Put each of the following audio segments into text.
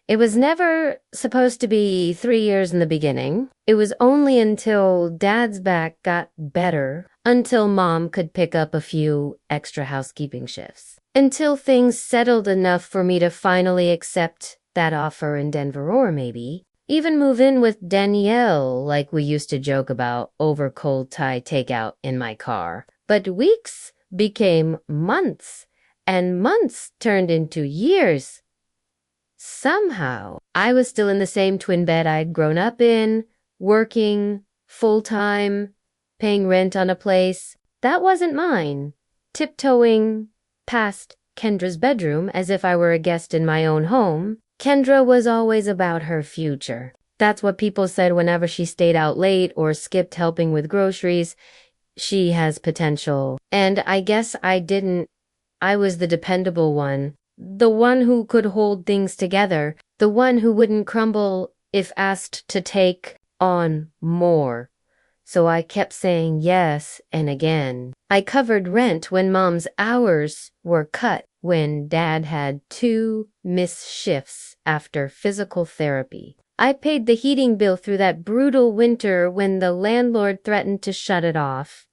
It was never supposed to be 3 years in the beginning. It was only until Dad's back got better, until Mom could pick up a few extra housekeeping shifts, until things settled enough for me to finally accept that offer in Denver, or maybe even move in with Danielle like we used to joke about over cold Thai takeout in my car. But weeks became months, and months turned into years. Somehow, I was still in the same twin bed I'd grown up in, working, full-time, paying rent on a place that wasn't mine, tiptoeing past Kendra's bedroom as if I were a guest in my own home. Kendra was always about her future. That's what people said whenever she stayed out late or skipped helping with groceries. She has potential. And I guess I didn't. I was the dependable one. The one who could hold things together. The one who wouldn't crumble if asked to take on more. So I kept saying yes and again. I covered rent when Mom's hours were cut, when Dad had 2 missed shifts after physical therapy. I paid the heating bill through that brutal winter when the landlord threatened to shut it off.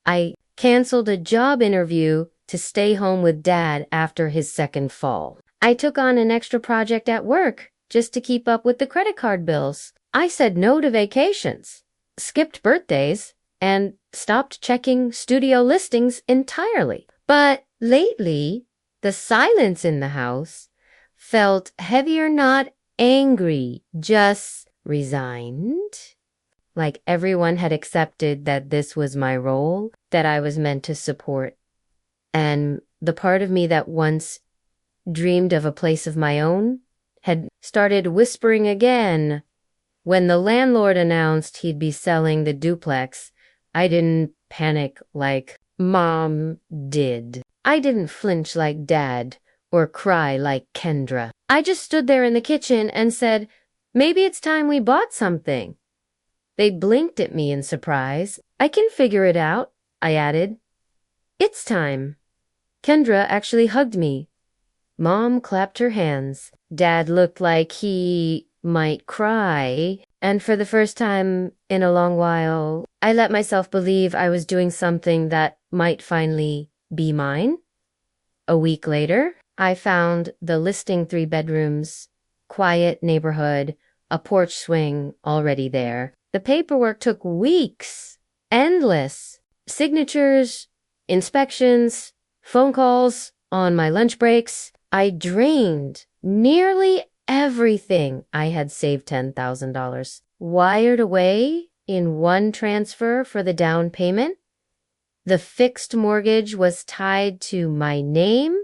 I canceled a job interview to stay home with Dad after his second fall. I took on an extra project at work just to keep up with the credit card bills. I said no to vacations, skipped birthdays, and stopped checking studio listings entirely. But lately, the silence in the house felt heavier, not angry, just resigned. Like everyone had accepted that this was my role, that I was meant to support. And the part of me that once dreamed of a place of my own had started whispering again. When the landlord announced he'd be selling the duplex, I didn't panic like Mom did. I didn't flinch like Dad or cry like Kendra. I just stood there in the kitchen and said, maybe it's time we bought something. They blinked at me in surprise. I can figure it out, I added. It's time. Kendra actually hugged me. Mom clapped her hands. Dad looked like he might cry, and for the first time in a long while, I let myself believe I was doing something that might finally be mine. A week later, I found the listing 3 bedrooms, quiet neighborhood, a porch swing already there. The paperwork took weeks, endless. Signatures, inspections, phone calls on my lunch breaks. I drained nearly everything I had saved $10,000, wired away in one transfer for the down payment. The fixed mortgage was tied to my name,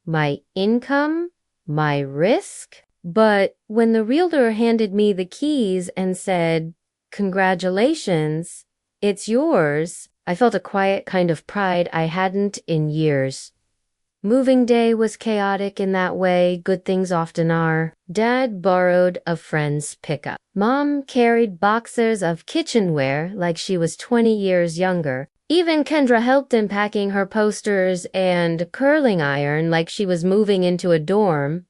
my income, my risk. But when the realtor handed me the keys and said, "Congratulations, it's yours," I felt a quiet kind of pride I hadn't in years. Moving day was chaotic in that way good things often are. Dad borrowed a friend's pickup. Mom carried boxes of kitchenware like she was 20 years younger. Even Kendra helped in packing her posters and curling iron like she was moving into a dorm.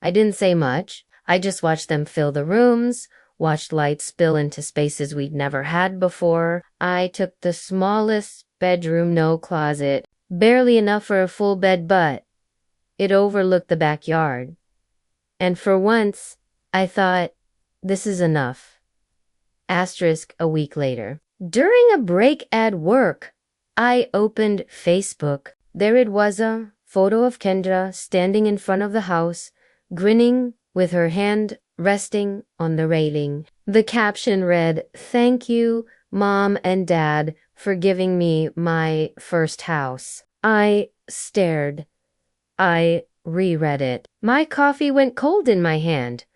I didn't say much. I just watched them fill the rooms, watched lights spill into spaces we'd never had before. I took the smallest bedroom, no closet. Barely enough for a full bed, but it overlooked the backyard. And for once, I thought, this is enough. Asterisk a week later. During a break at work, I opened Facebook. There it was, a photo of Kendra standing in front of the house, grinning with her hand resting on the railing. The caption read, "Thank you, Mom and Dad, for giving me my first house." I stared. I reread it. My coffee went cold in my hand.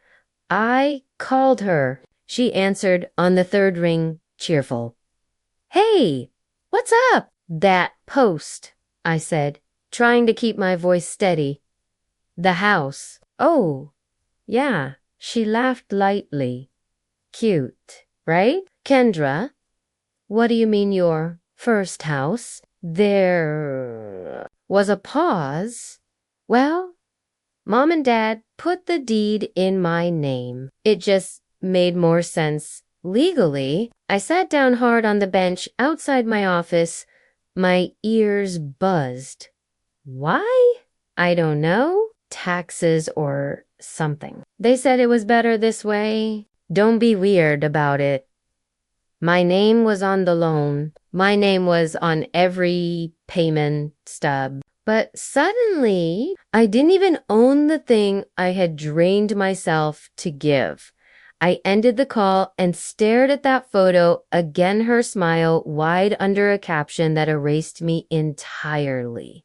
I called her. She answered on the 3rd ring, cheerful. "Hey, what's up?" "That post," I said, trying to keep my voice steady. "The house." "Oh, yeah." She laughed lightly. "Cute, right?" "Kendra, what do you mean your first house?" There was a pause. "Well, Mom and Dad put the deed in my name. It just made more sense legally. I sat down hard on the bench outside my office. My ears buzzed. Why? I don't know. Taxes or something. They said it was better this way. Don't be weird about it. My name was on the loan. My name was on every payment stub. But suddenly, I didn't even own the thing I had drained myself to give. I ended the call and stared at that photo, again her smile wide under a caption that erased me entirely.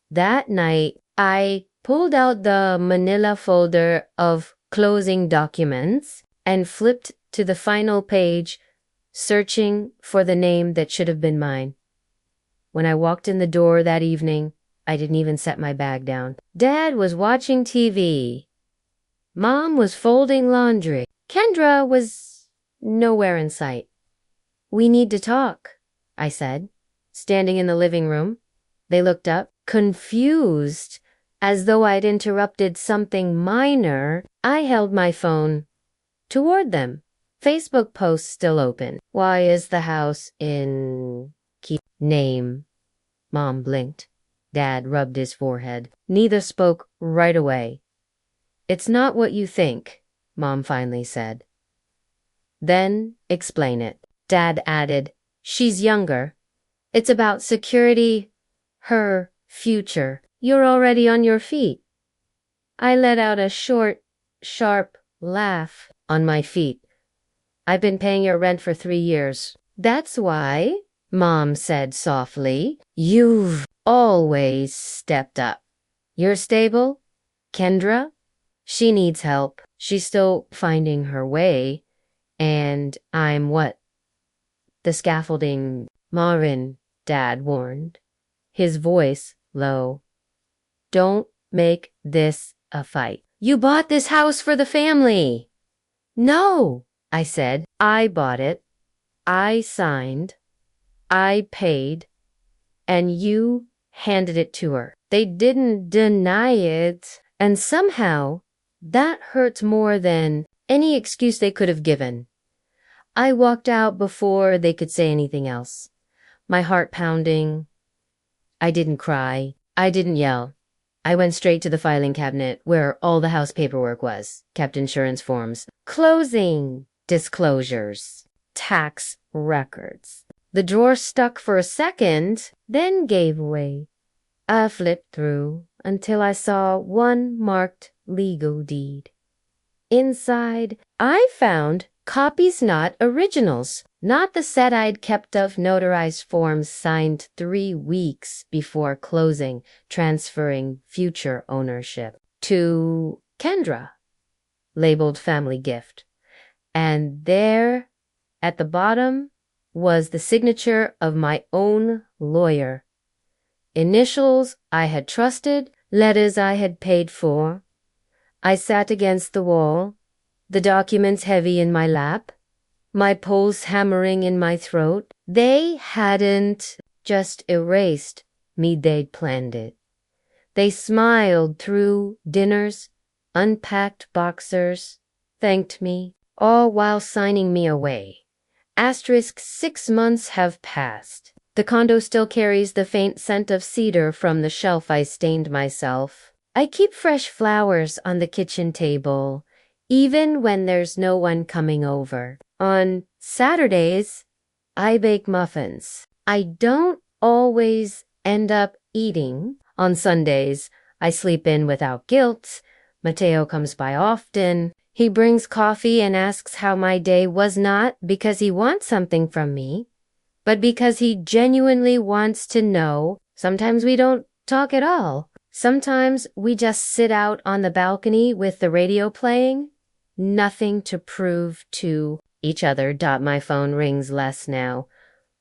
That night, I pulled out the manila folder of closing documents and flipped to the final page, searching for the name that should have been mine. When I walked in the door that evening, I didn't even set my bag down. Dad was watching TV. Mom was folding laundry. Kendra was nowhere in sight. We need to talk, I said, standing in the living room. They looked up, confused, as though I'd interrupted something minor. I held my phone toward them. Facebook post still open. Why is the house in name? Mom blinked. Dad rubbed his forehead. Neither spoke right away. It's not what you think, Mom finally said. Then explain it. Dad added, she's younger. It's about security, her future. You're already on your feet. I let out a short, sharp laugh. On my feet. I've been paying your rent for 3 years. That's why, Mom said softly, you've always stepped up. You're stable? Kendra? She needs help. She's still finding her way. And I'm what? The scaffolding. Marvin, Dad warned, his voice low. Don't make this a fight. You bought this house for the family. No, I said. I bought it. I signed. I paid. And you handed it to her. They didn't deny it. And somehow, that hurts more than any excuse they could have given. I walked out before they could say anything else. My heart pounding. I didn't cry. I didn't yell. I went straight to the filing cabinet where all the house paperwork was. Kept insurance forms. Closing disclosures. Tax records. The drawer stuck for a second, then gave way. I flipped through until I saw one marked legal deed. Inside, I found copies not originals, not the set I'd kept of notarized forms signed 3 weeks before closing, transferring future ownership to Kendra, labeled family gift. And there, at the bottom, was the signature of my own lawyer. Initials I had trusted, letters I had paid for. I sat against the wall, the documents heavy in my lap, my pulse hammering in my throat. They hadn't just erased me, they'd planned it. They smiled through dinners, unpacked boxers, thanked me, all while signing me away. Asterisk 6 months have passed. The condo still carries the faint scent of cedar from the shelf I stained myself. I keep fresh flowers on the kitchen table, even when there's no one coming over. On Saturdays, I bake muffins. I don't always end up eating. On Sundays, I sleep in without guilt. Mateo comes by often. He brings coffee and asks how my day was, not because he wants something from me, but because he genuinely wants to know. Sometimes we don't talk at all. Sometimes we just sit out on the balcony with the radio playing. Nothing to prove to each other. My phone rings less now.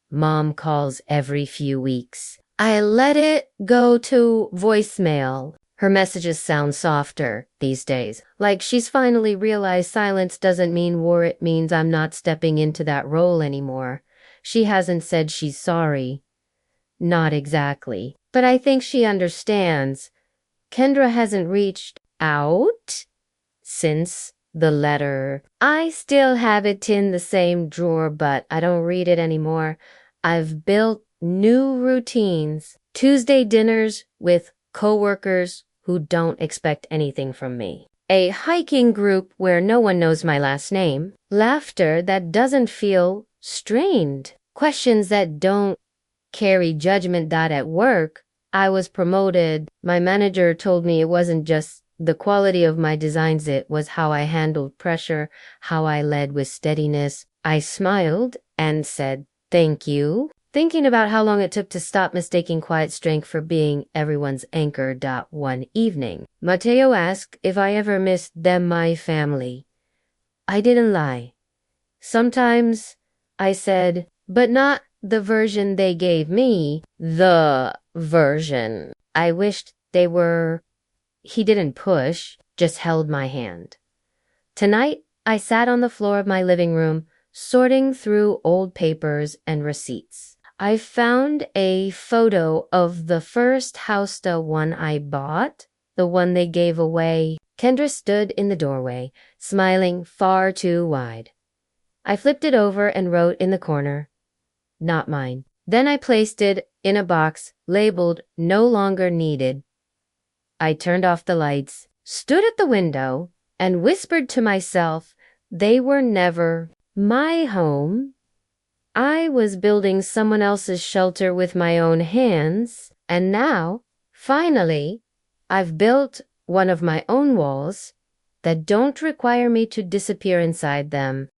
Mom calls every few weeks. I let it go to voicemail. Her messages sound softer these days, like she's finally realized silence doesn't mean war, it means I'm not stepping into that role anymore. She hasn't said she's sorry. Not exactly. But I think she understands. Kendra hasn't reached out since the letter. I still have it in the same drawer, but I don't read it anymore. I've built new routines. Tuesday dinners with coworkers who don't expect anything from me. A hiking group where no one knows my last name. Laughter that doesn't feel strained. Questions that don't carry judgment. At work, I was promoted. My manager told me it wasn't just the quality of my designs, it was how I handled pressure, how I led with steadiness. I smiled and said, "Thank you," thinking about how long it took to stop mistaking quiet strength for being everyone's anchor. One evening, Mateo asked if I ever missed them, my family. I didn't lie. Sometimes, I said, but not the version they gave me, the version I wished they were. He didn't push, just held my hand. Tonight, I sat on the floor of my living room, sorting through old papers and receipts. I found a photo of the first house, the one I bought, the one they gave away. Kendra stood in the doorway, smiling far too wide. I flipped it over and wrote in the corner, "Not mine." Then I placed it in a box labeled "No longer needed." I turned off the lights, stood at the window, and whispered to myself, they were never my home. I was building someone else's shelter with my own hands, and now, finally, I've built one of my own walls that don't require me to disappear inside them.